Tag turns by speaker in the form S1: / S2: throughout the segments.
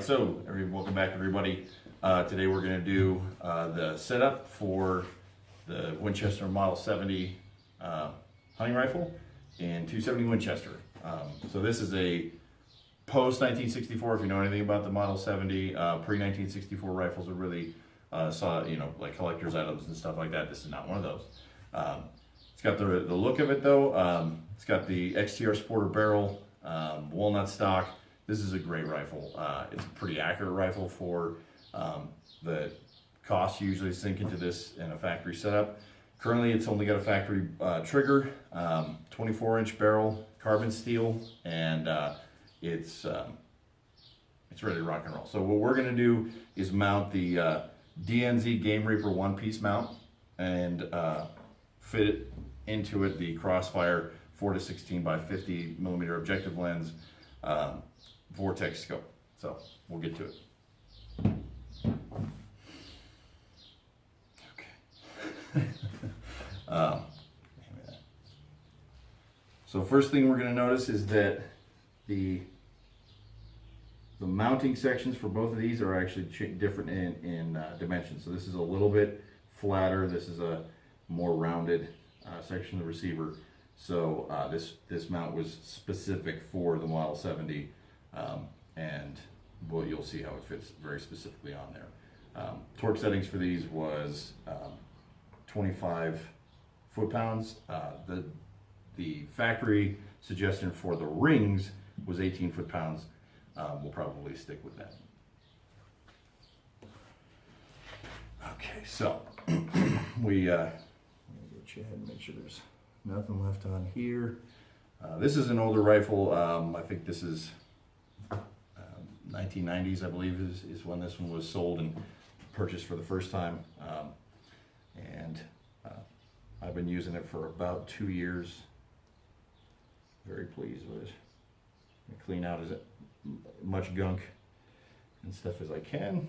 S1: right, so welcome back everybody. Today we're going to do the setup for the Winchester Model 70 hunting rifle in 270 Winchester. So this is a post 1964. If you know anything about the Model 70, pre 1964 rifles are really like collector's items and stuff like that. This is not one of those. It's got the look of it though. It's got the XTR Sporter barrel, walnut stock. This is a great rifle. It's a pretty accurate rifle for the costs you usually sink into this in a factory setup. Currently, it's only got a factory trigger, 24-inch barrel, carbon steel, and it's ready to rock and roll. So what we're going to do is mount the DNZ Game Reaper one-piece mount and fit it into it the Crossfire 4-16 by 50 millimeter objective lens Vortex scope. So we'll get to it. Okay. So first thing we're going to notice is that the mounting sections for both of these are actually different in dimensions. So this is a little bit flatter. This is a more rounded section of the receiver. So this mount was specific for the Model 70, and you'll see how it fits very specifically on there. Torque settings for these was 25 foot-pounds. The factory suggestion for the rings was 18 foot-pounds. We'll probably stick with that. Okay, so we get you ahead and make sure there's nothing left on here. This is an older rifle. I think this is 1990s, I believe, is when this one was sold and purchased for the first time. I've been using it for about 2 years. Very pleased with it. I clean out as much gunk and stuff as I can.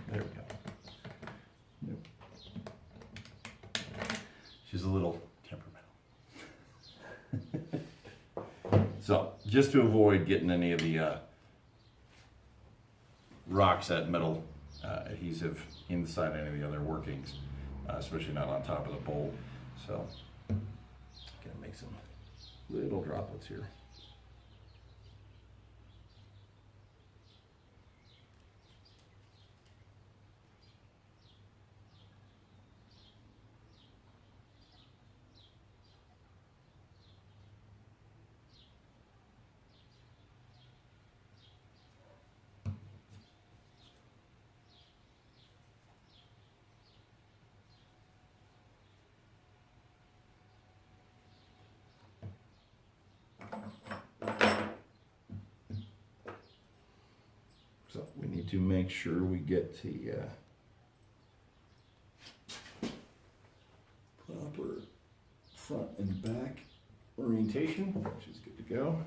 S1: There we go. Yep. She's a little temperamental. So, just to avoid getting any of the rocks at metal adhesive inside any of the other workings, especially not on top of the bowl. So, gonna make some little droplets here. So we need to make sure we get the proper front and back orientation, which is good to go.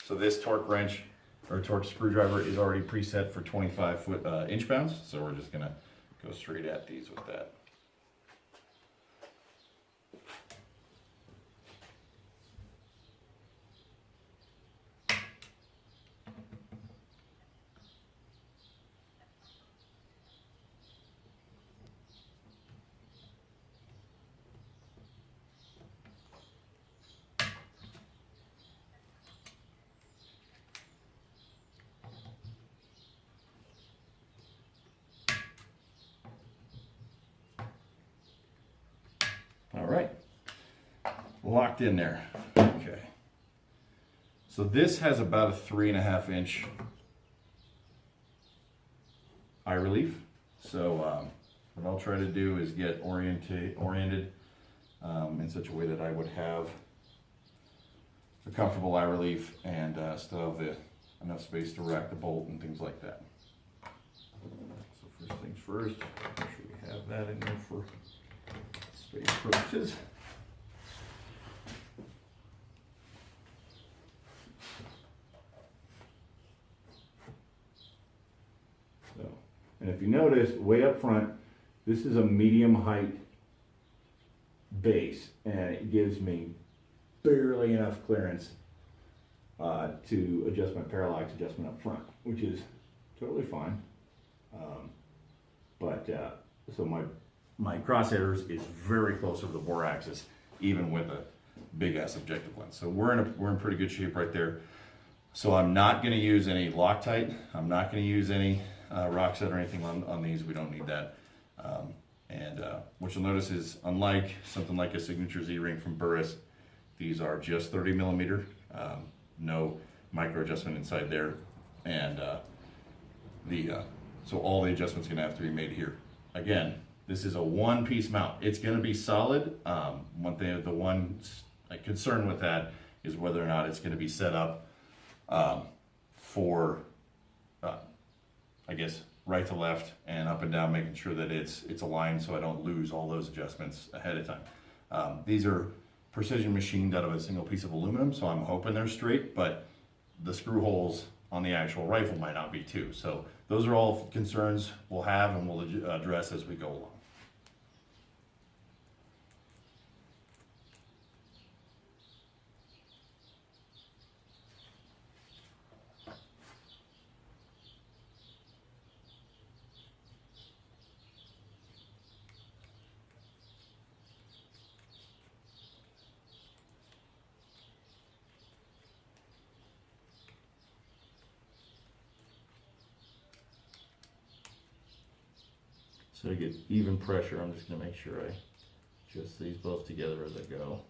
S1: So this torque wrench or torque screwdriver is already preset for 25 inch-pounds. So we're just gonna go straight at these with that. All right, locked in there. Okay. So this has about a 3.5 inch eye relief. So what I'll try to do is get oriented in such a way that I would have a comfortable eye relief and still have enough space to rack the bolt and things like that. So first things first, make sure we have that in there for space purposes. So, and if you notice, way up front, this is a medium height base, and it gives me barely enough clearance to adjust my parallax adjustment up front, which is totally fine. So my crosshairs is very close to the bore axis, even with a big ass objective lens. So we're in pretty good shape right there. So I'm not going to use any Loctite. I'm not going to use any rock set or anything on these. We don't need that. What you'll notice is, unlike something like a Signature Z-Ring from Burris, these are just 30 millimeter, no micro adjustment inside there, and so all the adjustments are going to have to be made here. Again, this is a one-piece mount. It's going to be solid. The one concern with that is whether or not it's going to be set up for, I guess, right to left and up and down, making sure that it's aligned so I don't lose all those adjustments ahead of time. These are precision machined out of a single piece of aluminum, so I'm hoping they're straight, but the screw holes on the actual rifle might not be too. So those are all concerns we'll have and we'll address as we go along. So to get even pressure, I'm just going to make sure I adjust these both together as I go.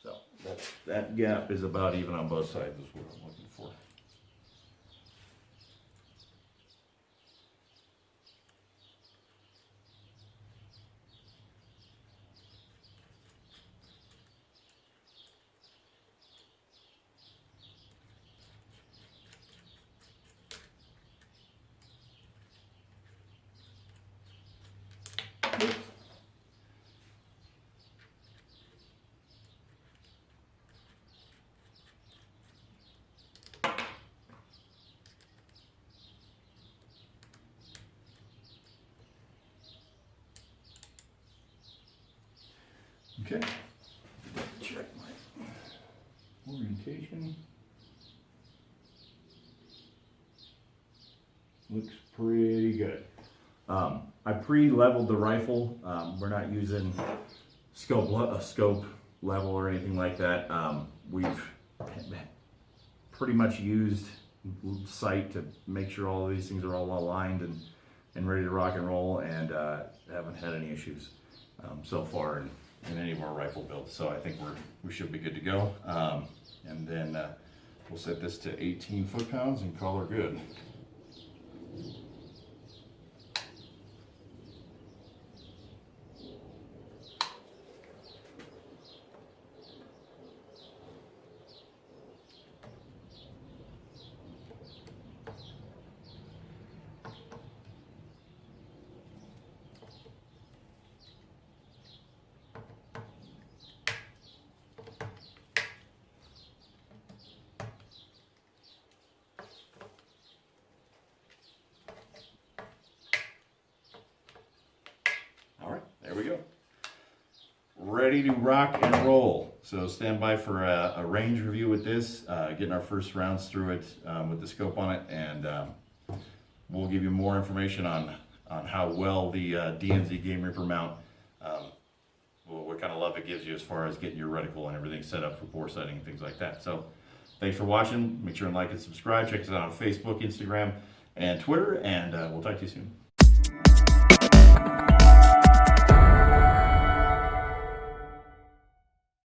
S1: So that gap is about even on both sides is what I'm looking for. Okay, check my orientation. Looks pretty good. I pre-leveled the rifle. We're not using scope level or anything like that. We've pretty much used sight to make sure all of these things are all aligned and ready to rock and roll, and haven't had any issues so far in any of our rifle builds. So I think we should be good to go. And then we'll set this to 18 foot-pounds and call her good. There we go. Ready to rock and roll. So stand by for a range review with this, getting our first rounds through it with the scope on it, and we'll give you more information on how well the DNZ Game Reaper mount, what kind of love it gives you as far as getting your reticle and everything set up for bore sighting and things like that. So thanks for watching. Make sure and like and subscribe. Check us out on Facebook, Instagram, and Twitter, and we'll talk to you soon.